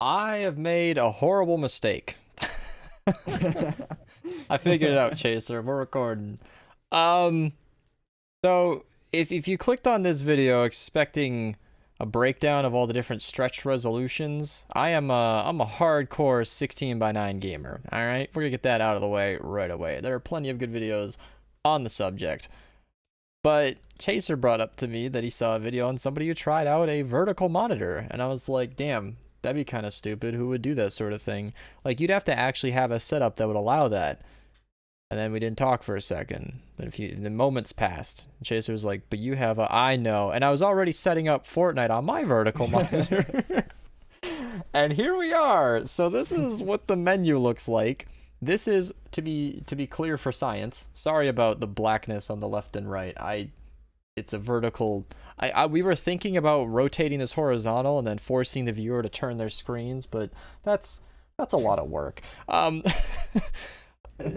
I have made a horrible mistake. I figured it out, Chaser. We're recording. Um, so if you clicked on this video expecting a breakdown of all the different stretched resolutions, I'm a hardcore 16 by 9 gamer. All right, we're gonna get that out of the way right away. There are plenty of good videos on the subject. But Chaser brought up to me that he saw a video on somebody who tried out a vertical monitor, and I was like, damn, that'd be kind of stupid. Who would do that sort of thing? Like, you'd have to actually have a setup that would allow that. And then we didn't talk for a second. But the moments passed. Chaser was like, but you have a, I know. And I was already setting up Fortnite on my vertical monitor. And here we are. So this is what the menu looks like. This is, to be clear for science, sorry about the blackness on the left and right. It's a vertical. We were thinking about rotating this horizontal and then forcing the viewer to turn their screens, but that's a lot of work.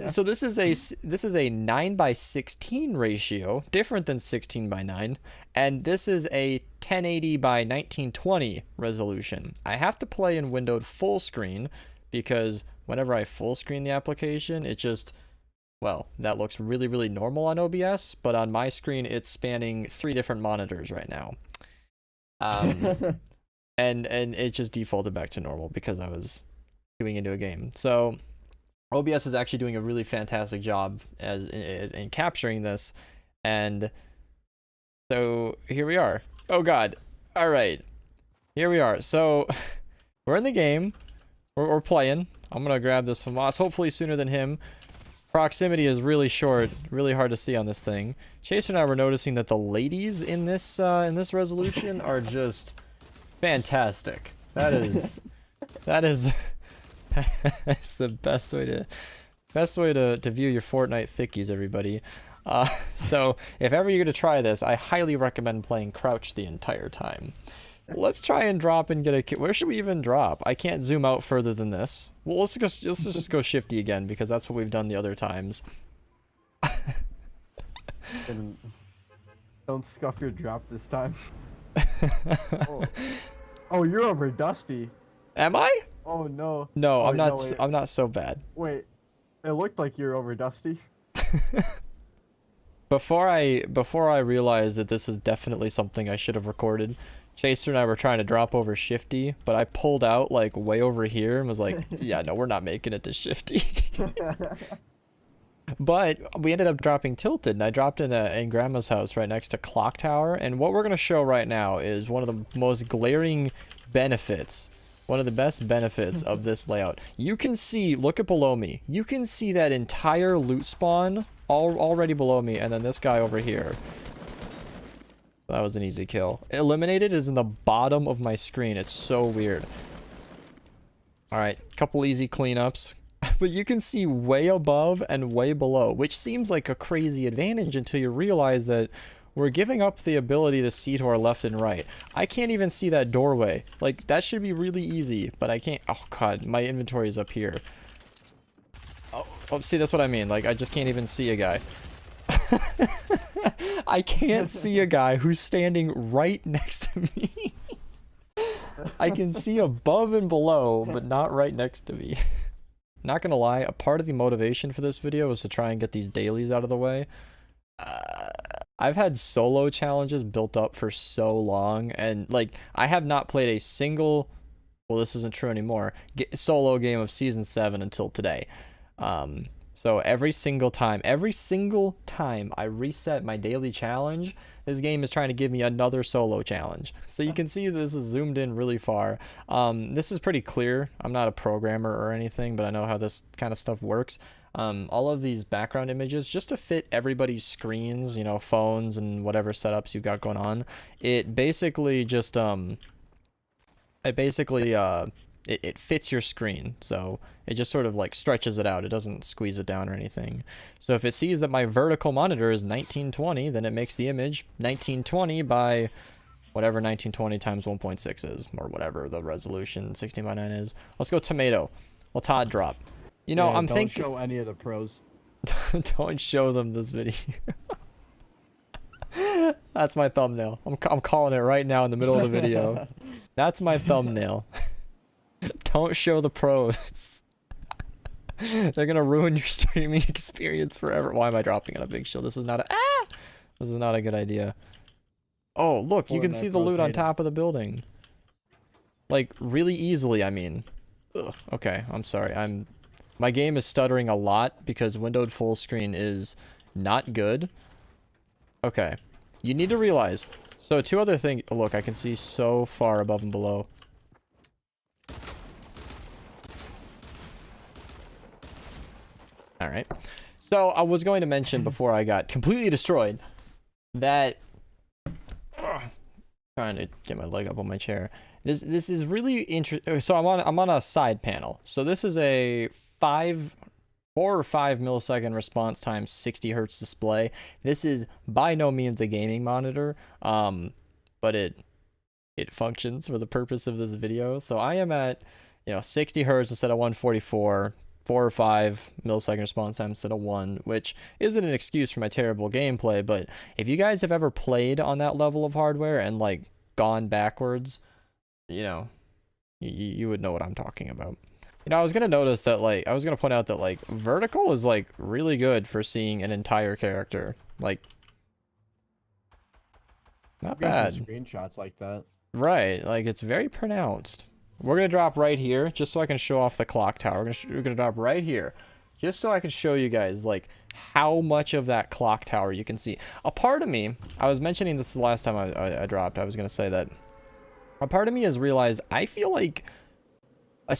So this is a 9 by 16 ratio, different than 16 by 9, and this is a 1080 by 1920 resolution. I have to play in windowed full screen because whenever I full screen the application, it just, well, that looks really, really normal on OBS, but on my screen, it's spanning 3 different monitors right now. And it just defaulted back to normal because I was queuing into a game. So OBS is actually doing a really fantastic job in capturing this, and so here we are. Oh God! All right, here we are. So we're in the game. We're playing. I'm gonna grab this from Moss, hopefully sooner than him. Proximity is really short, really hard to see on this thing. Chaser and I were noticing that the ladies in this resolution are just fantastic. That is that's the best way to view your Fortnite thickies, everybody. So if ever you're gonna try this, I highly recommend playing crouch the entire time. Let's try and drop and get a. Where should we even drop? I can't zoom out further than this. Well, let's just go shifty again because that's what we've done the other times. And don't scuff your drop this time. Oh, you're over Dusty. Am I? Oh no. No, oh, I'm not. No, I'm not so bad. Wait, it looked like you're over Dusty. Before I realized that this is definitely something I should have recorded, Chaser and I were trying to drop over Shifty, but I pulled out like way over here and was like, yeah, no, we're not making it to Shifty. But we ended up dropping Tilted, and I dropped in Grandma's house right next to Clock Tower, and what we're going to show right now is one of the most glaring benefits, one of the best benefits of this layout. You can see, look at below me, you can see that entire loot spawn already below me, and then this guy over here. That was an easy kill. Eliminated is in the bottom of my screen. It's so weird. Alright, couple easy cleanups. But you can see way above and way below, which seems like a crazy advantage until you realize that we're giving up the ability to see to our left and right. I can't even see that doorway. Like, that should be really easy, but I can't. Oh God, my inventory is up here. Oh, see, that's what I mean. Like, I just can't even see a guy. I can't see a guy who's standing right next to me. I can see above and below, but not right next to me. Not gonna lie, a part of the motivation for this video was to try and get these dailies out of the way. I've had solo challenges built up for so long, and like, I have not played a single, well, this isn't true anymore, solo game of Season 7 until today. So every single time I reset my daily challenge, this game is trying to give me another solo challenge. So you can see this is zoomed in really far. This is pretty clear. I'm not a programmer or anything, but I know how this kind of stuff works. All of these background images, just to fit everybody's screens, you know, phones and whatever setups you got going on, it basically just, it fits your screen, so it just sort of like stretches it out. It doesn't squeeze it down or anything. So if it sees that my vertical monitor is 1920, then it makes the image 1920 by whatever 1920 times 1.6 is, or whatever the resolution 16 by 9 is. Let's go tomato. Let's hot drop. You know, yeah, I'm thinking. Don't show any of the pros. Don't show them this video. That's my thumbnail. I'm calling it right now in the middle of the video. That's my thumbnail. Don't show the pros. They're gonna ruin your streaming experience forever. Why am I dropping on a big shield? This is not a This is not a good idea. Oh, look, you can see Fortnite the pros loot on hate it. top of the building. Like, really easily, I mean. Ugh. Okay, I'm sorry. My game is stuttering a lot because windowed full screen is not good. Okay. You need to realize. So, two other things. Oh, look, I can see so far above and below. Alright. So, I was going to mention before I got completely destroyed that... trying to get my leg up on my chair. This is really interesting. So I'm on a side panel. So this is a 4 or 5 millisecond response time, 60 hertz display. This is by no means a gaming monitor, but it functions for the purpose of this video. So I am at 60 hertz instead of 144. 4 or 5 millisecond response time instead of 1, which isn't an excuse for my terrible gameplay, but if you guys have ever played on that level of hardware and like gone backwards, you would know what I'm talking about. I was gonna notice that I was gonna point out that like vertical is like really good for seeing an entire character. Like, not bad. Screenshots like that. Right, like it's very pronounced. We're gonna drop right here just so I can show off the clock tower. We're gonna drop right here just so I can show you guys like how much of that clock tower you can see. A part of me, I was mentioning this the last time I dropped, I was gonna say that a part of me has realized I feel like a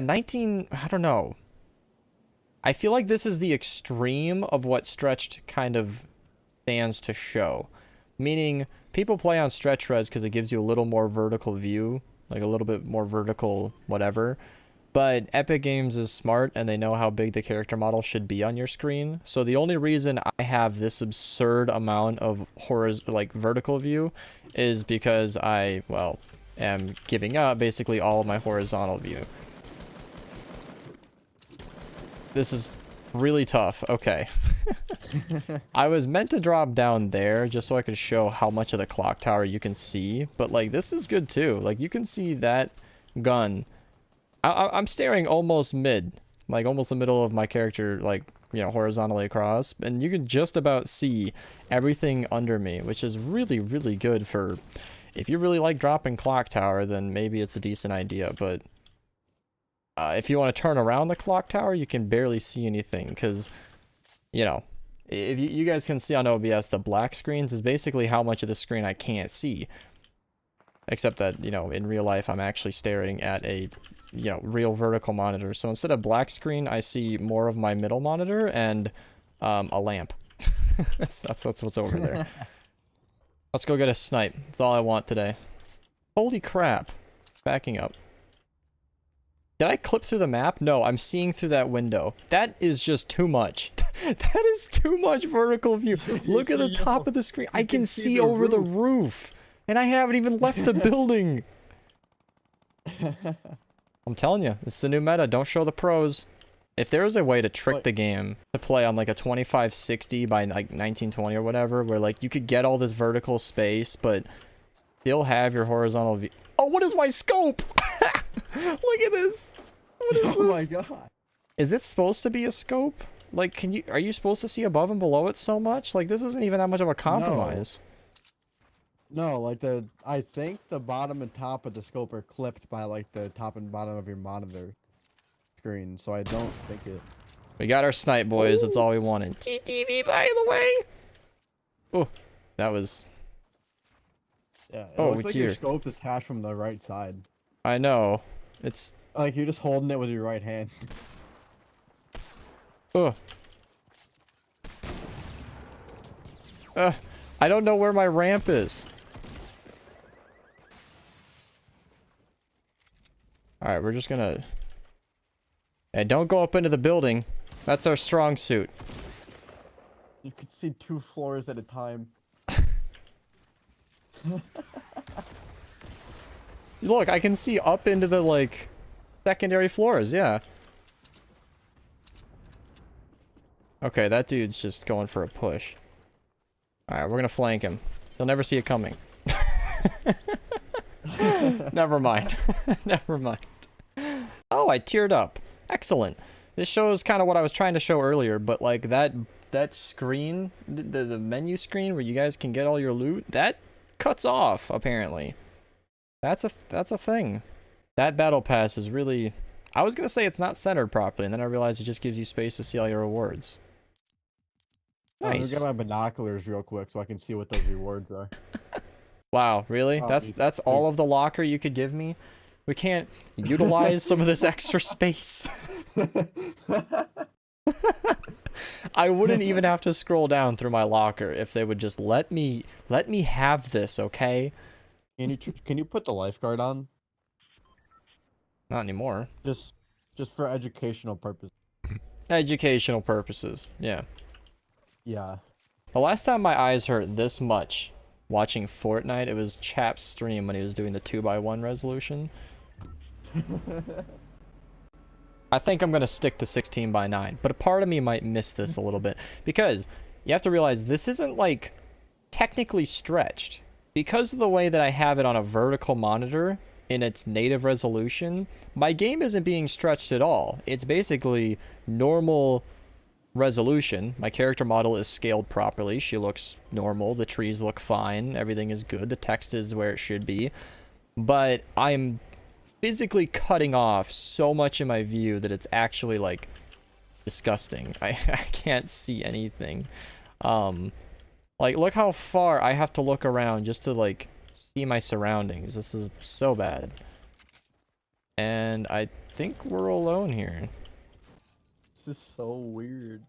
19, I don't know. I feel like this is the extreme of what stretched kind of stands to show. Meaning people play on stretch res because it gives you a little more vertical view, like a little bit more vertical whatever. But Epic Games is smart and they know how big the character model should be on your screen. So the only reason I have this absurd amount of vertical view is because I, well, am giving up basically all of my horizontal view. This is really tough. Okay. I was meant to drop down there just so I could show how much of the clock tower you can see, but like this is good too. Like you can see that gun. I'm staring almost mid, like almost the middle of my character, like, horizontally across, and you can just about see everything under me, which is really, really good for, if you really like dropping clock tower, then maybe it's a decent idea, but if you want to turn around the clock tower, you can barely see anything, because, if you guys can see on OBS, the black screens is basically how much of the screen I can't see, except that, in real life, I'm actually staring at a real vertical monitor. So instead of black screen, I see more of my middle monitor and a lamp. that's what's over there. Let's go get a snipe. That's all I want today. Holy crap. Backing up. Did I clip through the map? No, I'm seeing through that window. That is just too much. That is too much vertical view. Look at the top of the screen. I can see over the roof. And I haven't even left the building. I'm telling you, it's the new meta. Don't show the pros. If there was a way to trick the game to play on like a 2560 by like 1920 or whatever, where like you could get all this vertical space, but still have your horizontal view. Oh, what is my scope? Look at this. What is this? Oh my god. Is it supposed to be a scope? Like, are you supposed to see above and below it so much? Like, this isn't even that much of a compromise. No, like I think the bottom and top of the scope are clipped by like the top and bottom of your monitor screen, so I don't think it. We got our snipe, boys. Ooh. That's all we wanted. GTV, by the way. Oh, that was. Yeah, it looks like your scope's attached from the right side. I know. It's like you're just holding it with your right hand. Oh. I don't know where my ramp is. Alright, we're just gonna... Hey, don't go up into the building. That's our strong suit. You could see 2 floors at a time. Look, I can see up into the, like, secondary floors, yeah. Okay, that dude's just going for a push. Alright, we're gonna flank him. He'll never see it coming. Never mind. Never mind. Oh, I teared up. Excellent. This shows kind of what I was trying to show earlier, but like that screen, the menu screen where you guys can get all your loot, that cuts off apparently. That's a thing. That battle pass is really, I was gonna say it's not centered properly, and then I realized it just gives you space to see all your rewards. Let me Nice. get my binoculars real quick so I can see what those rewards are. Wow, really? Oh, That's all of the locker you could give me? We can't utilize some of this extra space. I wouldn't even have to scroll down through my locker if they would just let me have this, okay? Can you put the lifeguard on? Not anymore. Just for educational purposes. Educational purposes, yeah. Yeah. The last time my eyes hurt this much watching Fortnite, it was Chap's stream when he was doing the 2x1 resolution. I think I'm going to stick to 16:9, but a part of me might miss this a little bit because you have to realize this isn't like technically stretched. Because of the way that I have it on a vertical monitor in its native resolution, my game isn't being stretched at all. It's basically normal resolution. My character model is scaled properly. She looks normal. The trees look fine. Everything is good. The text is where it should be. But I'm physically cutting off so much in my view that it's actually like disgusting. I can't see anything. Like look how far I have to look around just to like see my surroundings. This is so bad. And I think we're alone here. This is so weird.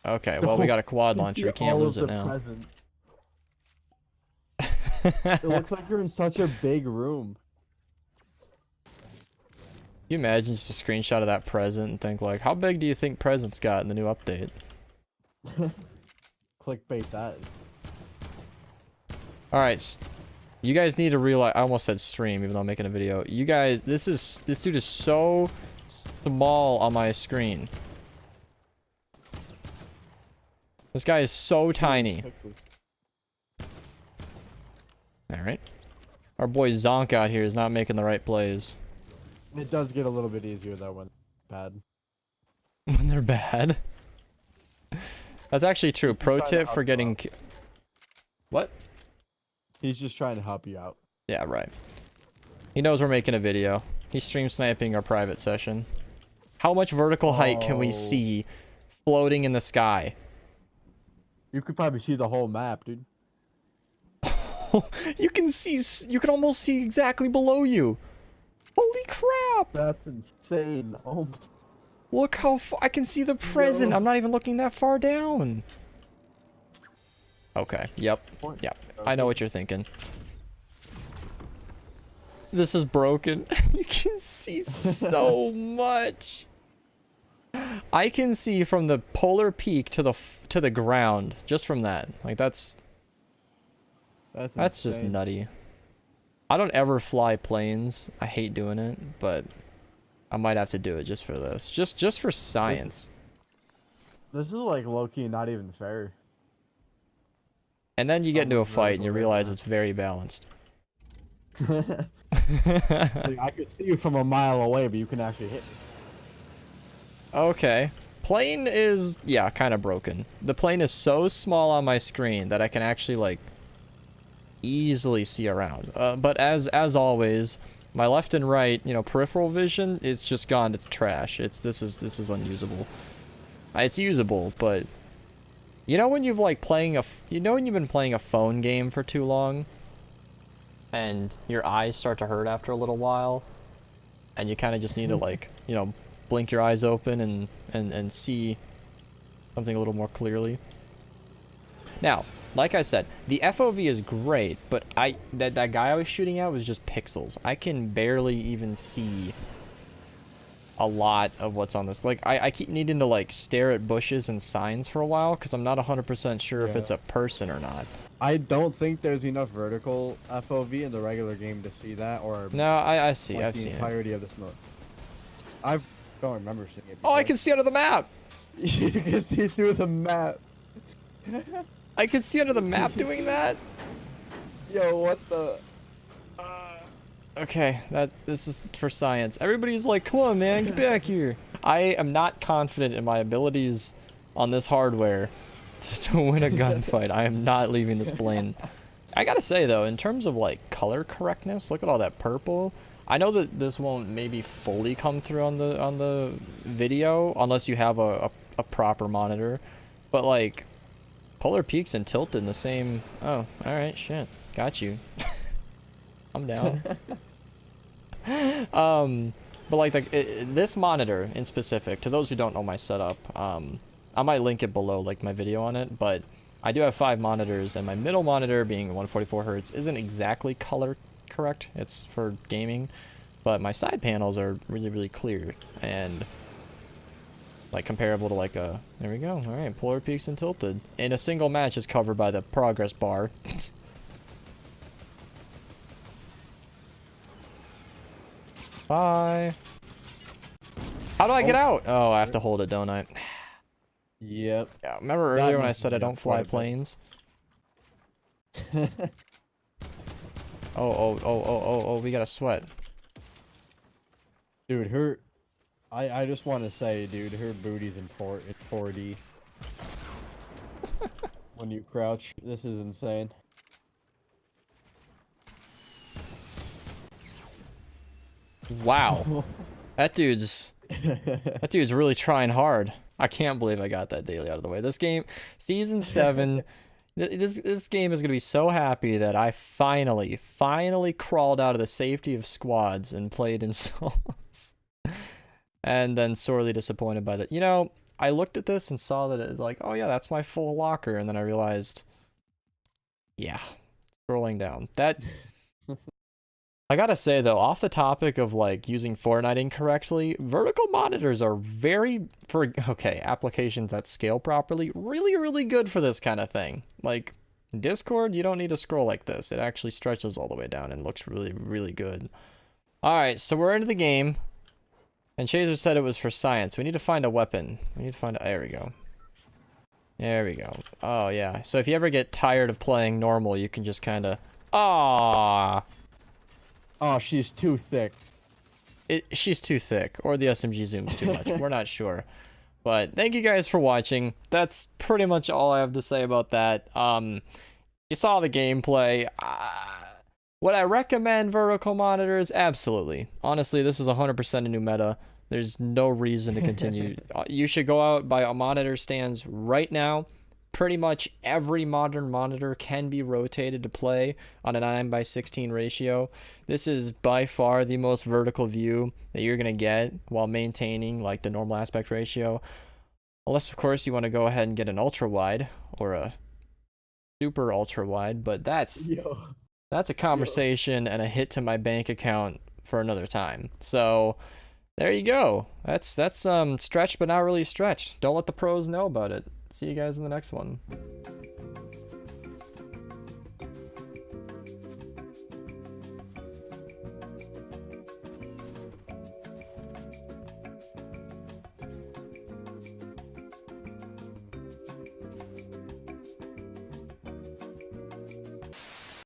Okay, well we got a quad launcher. We can't lose it now. It looks like you're in such a big room. Can you imagine just a screenshot of that present and think like, how big do you think presents got in the new update? Clickbait that. Alright, you guys need to realize, I almost said stream even though I'm making a video. You guys, this dude is so small on my screen. This guy is so tiny. Alright. Our boy Zonk out here is not making the right plays. It does get a little bit easier though when bad. When they're bad. That's actually true. Pro tip for getting... What? He's just trying to help you out. Yeah, right. He knows we're making a video. He's stream sniping our private session. How much vertical height can we see floating in the sky? You could probably see the whole map, dude. You can see, you can almost see exactly below you. Holy crap. That's insane. Oh. Look how far, I can see the present. Yo. I'm not even looking that far down. Okay, yep, yep. I know what you're thinking. This is broken. You can see so much. I can see from the polar peak to the ground just from that. Like that's just nutty. I don't ever fly planes. I hate doing it, but I might have to do it just for this. Just for science. This is like low-key not even fair. And then you get into a fight and you realize it's very balanced. Like, I could see you from a mile away, but you can actually hit me. Okay. Plane is, yeah, kind of broken. The plane is so small on my screen that I can actually, like, easily see around. But as always, my left and right, you know, peripheral vision, it's just gone to trash. This is unusable. It's usable, but you know when you've like you know when you've been playing a phone game for too long and your eyes start to hurt after a little while and you kind of just need to like, you know, blink your eyes open and see something a little more clearly. Now, like I said, the FOV is great, but that guy I was shooting at was just pixels. I can barely even see a lot of what's on this. Like, I keep needing to, like, stare at bushes and signs for a while, because I'm not 100% sure if it's a person or not. I don't think there's enough vertical FOV in the regular game to see that, or... No, I see, like I've seen the it. entirety of this mode. I don't remember seeing it Oh, I can see under the map! You can see through the map. I can see under the map doing that? Yo, what the... Okay, this is for science. Everybody's like, come on, man, get back here. I am not confident in my abilities on this hardware to win a gunfight. I am not leaving this plane. I gotta say though, in terms of like color correctness, look at all that purple. I know that this won't maybe fully come through on the video unless you have a proper monitor, but like polar peaks and tilted in the same. Oh, all right, shit, got you. I'm down. But like this monitor in specific, to those who don't know my setup, I might link it below, like my video on it, but I do have 5 monitors, and my middle monitor, being 144 hertz, isn't exactly color correct. It's for gaming, but my side panels are really, really clear and like comparable to like a. There we go. All right, polar peaks and tilted in a single match is covered by the progress bar. Bye. How do I get out? Oh, I have to hold it, don't I? Yep. Yeah, remember earlier when I said I don't fly planes? Oh, we got a sweat. Dude, I just want to say, dude, her booty's in 4D. When you crouch, this is insane. Wow. That dude's really trying hard. I can't believe I got that daily out of the way. This game, season 7, this game is gonna be so happy that I finally crawled out of the safety of squads and played in solos. And then sorely disappointed by that. You know, I looked at this and saw that it's like, oh yeah, that's my full locker, and then I realized, yeah, scrolling down that. I gotta say though, off the topic of like using Fortnite incorrectly, vertical monitors are okay, applications that scale properly, really good for this kind of thing. Like Discord, you don't need to scroll like this. It actually stretches all the way down and looks really good. Alright, so we're into the game. And Chaser said it was for science. We need to find a weapon. There we go. There we go. Oh yeah. So if you ever get tired of playing normal, you can just kinda Oh, she's too thick. She's too thick, or the SMG zooms too much. We're not sure. But thank you guys for watching. That's pretty much all I have to say about that. You saw the gameplay. Would I recommend vertical monitors? Absolutely. Honestly, this is 100% a new meta. There's no reason to continue. You should go out, buy monitor stands right now. Pretty much every modern monitor can be rotated to play on a 9:16 ratio. This is by far the most vertical view that you're going to get while maintaining like the normal aspect ratio. Unless, of course, you want to go ahead and get an ultra wide or a super ultra wide, but that's a conversation and a hit to my bank account for another time. So there you go. That's stretched but not really stretched. Don't let the pros know about it. See you guys in the next one.